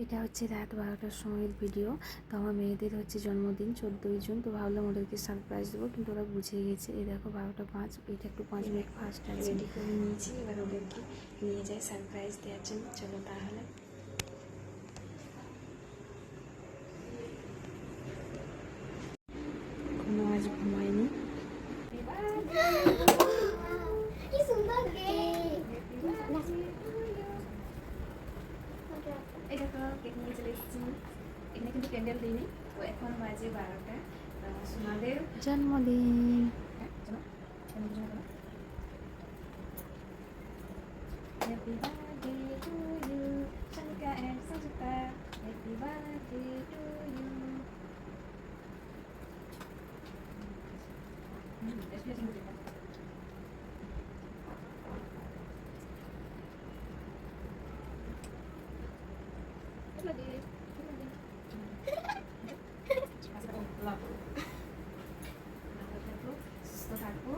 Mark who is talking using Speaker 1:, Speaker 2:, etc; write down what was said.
Speaker 1: এটা হচ্ছে রাত 12টার সময়ের ভিডিও। তো আমার মেয়েদের হচ্ছে জন্মদিন 14ই জুন। তো ভাবলাম ওদেরকে সারপ্রাইজ দেবো, কিন্তু ওরা বুঝে গেছে। এই দেখো 12টা 5, এটা একটু 5 মিনিট ফার্স্ট আছে। রেডি করে নিয়েছি, এবার ওদেরকে নিয়ে যাই সারপ্রাইজ দেওয়ার জন্য। চলো তাহলে। কোনো আজ ঘুমায়নি। এই দেখো কেক নিয়ে চলে এসেছি। এখানে কিন্তু ক্যান্ডেল দিইনি। তো এখন বাজে 12টা, সোনাদের জন্মদিন। Happy birthday to you, Shanika and Sanjita. Happy birthday to you. সুস্থ থাকো।